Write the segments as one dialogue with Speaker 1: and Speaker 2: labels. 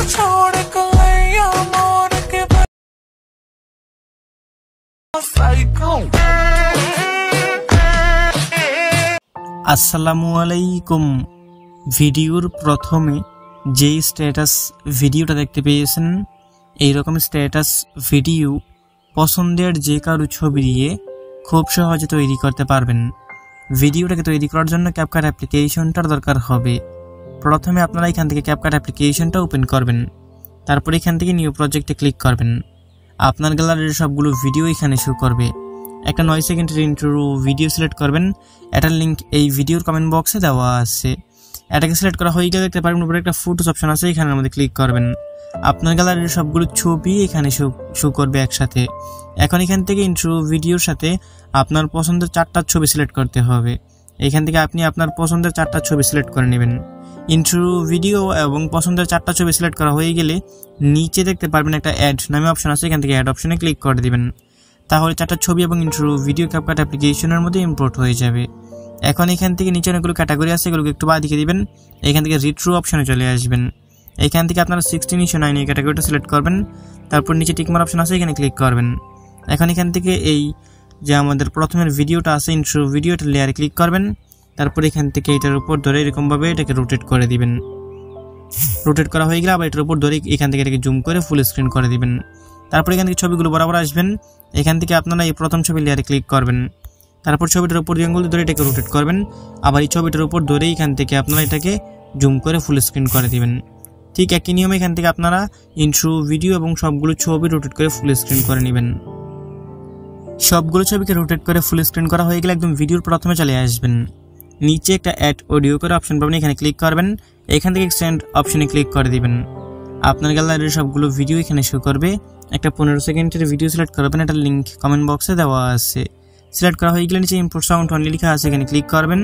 Speaker 1: छोड़ कलैया मोर के
Speaker 2: আসসালামু আলাইকুম। ভিডিওর প্রথমে যেই স্ট্যাটাস ভিডিওটা দেখতে পেয়েছেন, এইরকম স্ট্যাটাস ভিডিও পছন্দের যে কারো ছবি দিয়ে খুব সহজে তৈরি করতে পারবেন। ভিডিওটাকে তৈরি করার জন্য ক্যাপকাট অ্যাপ্লিকেশনটার দরকার হবে। প্রথমে আপনারা এখান থেকে ক্যাপকাট অ্যাপ্লিকেশনটা ওপেন করবেন, তারপর এখান থেকে নিউ প্রজেক্টে ক্লিক করবেন। আপনার গ্যালারির সবগুলো ভিডিও এখানে শো করবে। একটা 9 সেকেন্ডের ইন্ট্রো ভিডিও সিলেক্ট করবেন, এটার লিঙ্ক এই ভিডিওর কমেন্ট বক্সে দেওয়া আছে। এটাকে সিলেক্ট করা হয়ে গেলে দেখতে পারবেন উপরে একটা ফটোস অপশন আছে, এখানের মধ্যে ক্লিক করবেন। আপনার গ্যালারির সবগুলো ছবি এখানে শো করবে একসাথে। এখন এখান থেকে ইন্ট্রো ভিডিওর সাথে আপনার পছন্দের 4টা ছবি সিলেক্ট করতে হবে। এখান থেকে আপনি আপনার পছন্দের 4টা ছবি সিলেক্ট করে নেবেন। ইন্ট্রো ভিডিও এবং পছন্দের 4টা ছবি সিলেক্ট করা হয়ে গেলে নিচে দেখতে পারবেন একটা অ্যাড নামে অপশন আছে, এখান থেকে অ্যাড অপশনে ক্লিক করে দিবেন। তাহলে 4টা ছবি এবং ইন্ট্রো ভিডিও ক্যাপকাট অ্যাপ্লিকেশনের মধ্যে ইম্পোর্ট হয়ে যাবে। এখন এখান থেকে নিচে অনেকগুলো ক্যাটাগরি আছে, এগুলোকে একটু বাঁ দিকে দিবেন। এখান থেকে রিট্রো অপশনে চলে আসবেন। এখান থেকে আপনারা 16:9 এই ক্যাটাগরিটা সিলেক্ট করবেন, তারপর নিচে টিকমার্ক অপশন আছে, এখানে ক্লিক করবেন। এখন এখান থেকে এই যে আমাদের প্রথমের ভিডিওটা আছে ইন্ট্রো ভিডিওটা লেয়ারে ক্লিক করবেন, তারপর এখান থেকে এটার উপর ধরে এরকমভাবে এটাকে রোটেট করে দিবেন। রোটেট করা হয়ে গেলে আবার এটার উপর ধরে এখান থেকে এটাকে জুম করে ফুল স্ক্রিন করে দিবেন। তারপর এখান থেকে ছবিগুলো বরাবর আসবেন। এখান থেকে আপনারা এই প্রথম ছবি লেয়ারে ক্লিক করবেন, তারপর ছবিটার উপর আঙুল ধরে এটাকে রোটেট করবেন। আবার এই ছবিটার উপর ধরে এখান থেকে আপনারা এটাকে জুম করে ফুল স্ক্রিন করে দিবেন। ঠিক একই নিয়মে এখান থেকে আপনারা ইন্ট্রো ভিডিও এবং সবগুলো ছবি রোটেট করে ফুল স্ক্রিন করে নেবেন। সবগুলো ছবিকে রোটেট করে ফুল স্ক্রিন করা হয়ে গেলে একদম ভিডিওর প্রথমে চলে আসবেন। নিচে একটা অ্যাড অডিও করে অপশন পাবেন, এখানে ক্লিক করবেন। এখান থেকে এক্সটেন্ড অপশনে ক্লিক করে দিবেন। আপনার গ্যালারির সবগুলো ভিডিও এখানে শো করবে। একটা 15 সেকেন্ডের ভিডিও সিলেক্ট করবেন, এটার লিঙ্ক কমেন্ট বক্সে দেওয়া আছে। সিলেক্ট করা হয়ে গেলে নিচে ইম্পোর্ট সাউন্ড অনলি লেখা আছে, এখানে ক্লিক করবেন।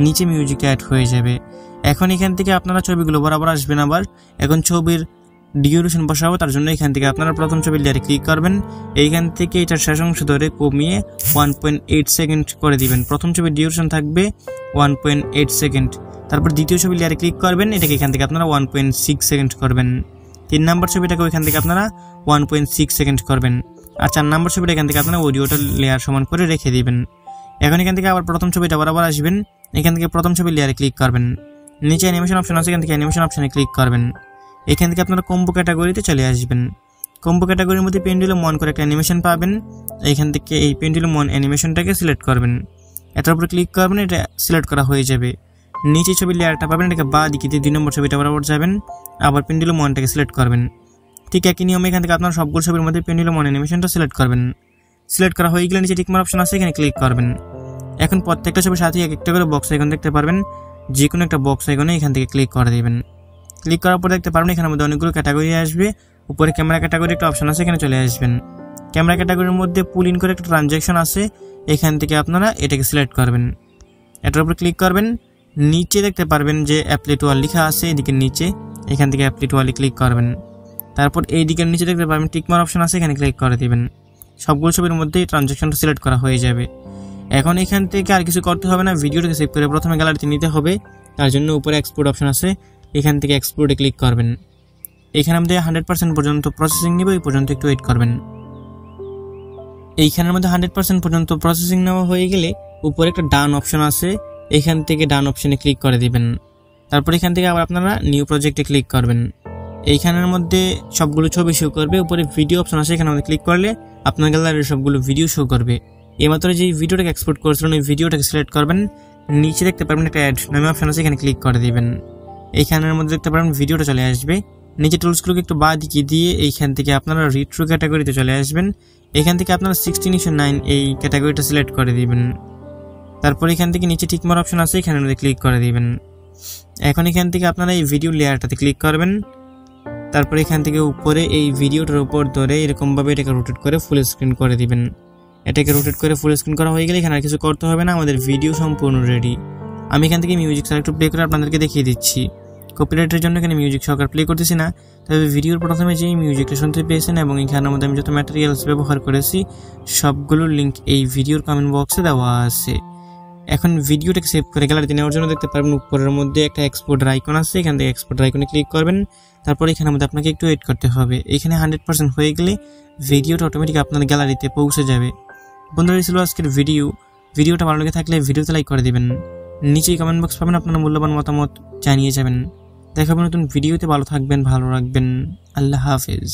Speaker 2: নিচে মিউজিকটা অ্যাড হয়ে যাবে। এখন এখান থেকে আপনারা ছবিগুলো বরাবর আসবেন। আবার এখন ছবির ডিউরেশন বসাবো, তার জন্য এখান থেকে আপনারা প্রথম ছবির লেয়ারে ক্লিক করবেন। এইখান থেকে এটার শেষ অংশ ধরে কমিয়ে 1.8 সেকেন্ড করে দিবেন। প্রথম ছবির ডিউরেশন থাকবে 1.8 সেকেন্ড। তারপর দ্বিতীয় ছবির লেয়ারে ক্লিক করবেন, এটাকে এখান থেকে আপনারা 1.6 সেকেন্ড করবেন। 3 নম্বর ছবিটাকে ওইখান থেকে আপনারা 1.6 সেকেন্ড করবেন। আর 4 নম্বর ছবিটা এখান থেকে আপনারা অডিওটা লেয়ার সমান করে রেখে দিবেন। এখন এখান থেকে আবার প্রথম ছবিটা বরাবর আসবেন। এখান থেকে প্রথম ছবির লেয়ারে ক্লিক করবেন। নিচে অ্যানিমেশন অপশন আছে, এখান থেকে অ্যানিমেশন অপশনে ক্লিক করবেন। এখান থেকে আপনারা কম্বো ক্যাটাগরিতে চলে আসবেন। কম্বো ক্যাটাগরির মধ্যে পেন্ডুলাম মন করে একটা অ্যানিমেশন পাবেন। এইখান থেকে এই পেন্ডুলাম মন অ্যানিমেশনটাকে সিলেক্ট করবেন। এটার উপরে ক্লিক করবেন, এটা সিলেক্ট করা হয়ে যাবে। নিচে ছবির লেয়ারটা পাবেন, এটাকে বাঁ দিকে 2 নম্বর ছবিটা বরাবর যাবেন। আবার পেন্ডুলাম মনটাকে সিলেক্ট করবেন। ঠিক একই নিয়মে এখান থেকে আপনারা সবগুলো ছবির মধ্যে পেন্ডুলাম মন অ্যানিমেশনটা সিলেক্ট করবেন। সিলেক্ট করা হয়ে গেলে নিচে টিকমার্ক অপশন আছে, এখানে ক্লিক করবেন। এখন প্রত্যেকটা ছবির সাথে একটা করে বক্স আইকন দেখতে পারবেন। যে কোনো একটা বক্স আইকনে এখান থেকে ক্লিক করে দিবেন। ক্লিক করার পর দেখতে পারবেন এখানের মধ্যে অনেকগুলো ক্যাটাগরি আসবে। উপরে ক্যামেরা ক্যাটাগরি একটা অপশন আছে, এখানে চলে আসবেন। ক্যামেরা ক্যাটাগরির মধ্যে পুল ইন করে একটা ট্রানজ্যাকশন আছে, এখান থেকে আপনারা এটাকে সিলেক্ট করবেন। এটার উপর ক্লিক করবেন। নিচে দেখতে পারবেন যে অ্যাপ্লাই টু অল লেখা আছে, এদিকে নিচে এখান থেকে অ্যাপ্লাই টু অল ক্লিক করবেন। তারপর এই দিকের নিচে দেখতে পারবেন টিকমার্ক অপশন আছে, এখানে ক্লিক করে দিবেন। সবগুলো ছবির মধ্যে এই ট্রানজ্যাকশনটা সিলেক্ট করা হয়ে যাবে। এখন এখান থেকে আর কিছু করতে হবে না, ভিডিওটাকে সেভ করে প্রথমে গ্যালারিতে নিতে হবে। তার জন্য উপরে এক্সপোর্ট অপশন আছে, এখান থেকে এক্সপোর্টে ক্লিক করবেন। এখানে আমাদের 100% পর্যন্ত প্রসেসিং নেবে, এই পর্যন্ত একটু ওয়েট করবেন। এইখানের মধ্যে 100% পর্যন্ত প্রসেসিং নেওয়া হয়ে গেলে উপরে একটা ডান অপশন আছে, এখান থেকে ডান অপশনে ক্লিক করে দিবেন। তারপর এখান থেকে আবার আপনারা নিউ প্রজেক্টে ক্লিক করবেন। এইখানের মধ্যে সবগুলো ছবি শো করবে। উপরে ভিডিও অপশন আছে, এখানে আমাদের ক্লিক করলে আপনার গ্যালারির সবগুলো ভিডিও শো করবে। এইমাত্র যে ভিডিওটাকে এক্সপোর্ট করেছিলেন ওই ভিডিওটাকে সিলেক্ট করবেন। নিচে দেখতে পারবেন একটা অ্যাড নামে অপশন আছে, এখানে ক্লিক করে দিবেন। এইখানের মধ্যে দেখতে পারবেন ভিডিওটা চলে আসবে। নিচে টুলসগুলোকে একটু বাঁ দিকে দিয়ে এইখান থেকে আপনারা রিট্রো ক্যাটাগরিতে চলে আসবেন। এখান থেকে আপনারা 16:9 এই ক্যাটাগরিটা সিলেক্ট করে দিবেন। তারপর এখান থেকে নিচে টিকমার্ক অপশন আছে, এখানের মধ্যে ক্লিক করে দিবেন। এখন এখান থেকে আপনারা এই ভিডিও লেয়ারটাতে ক্লিক করবেন। তারপর এখান থেকে উপরে এই ভিডিওটার উপর ধরে এরকমভাবে এটাকে রোটেট করে ফুল স্ক্রিন করে দিবেন। এটাকে রোটেট করে ফুল স্ক্রিন করা হয়ে গেলে এখানে আর কিছু করতে হবে না, আমাদের ভিডিও সম্পূর্ণ রেডি। আমি এখান থেকে মিউজিক ছাড়া একটু প্লে করে আপনাদেরকে দেখিয়ে দিচ্ছি। কপিরাইটের জন্য এখানে মিউজিক সহকারে প্লে করতেছি না, তবে ভিডিওর প্রথমে যেই মিউজিকটা শুনতে পেয়েছেন এবং এখানের মধ্যে আমি যত ম্যাটেরিয়ালস ব্যবহার করেছি সবগুলোর লিঙ্ক এই ভিডিওর কমেন্ট বক্সে দেওয়া আছে। এখন ভিডিওটাকে সেভ করে গ্যালারিতে নেওয়ার জন্য দেখতে পারবেন উপরের মধ্যে একটা এক্সপোর্টের আইকন আছে, এখান থেকে এক্সপোর্টের আইকনে ক্লিক করবেন। তারপর এখানে মধ্যে আপনাকে একটু ওয়েট করতে হবে। এখানে 100% হয়ে গেলে ভিডিওটা অটোমেটিক আপনার গ্যালারিতে পৌঁছে যাবে। বন্ধুরা, এই ছিল আজকের ভিডিওটা ভালো লেগে থাকলে ভিডিওতে লাইক করে দিবেন। নিচেই কমেন্ট বক্স পাবেন, আপনার মূল্যবান মতামত জানিয়ে যাবেন। দেখা হবে নতুন ভিডিওতে। ভালো থাকবেন, ভালো রাখবেন। আল্লাহ হাফেজ।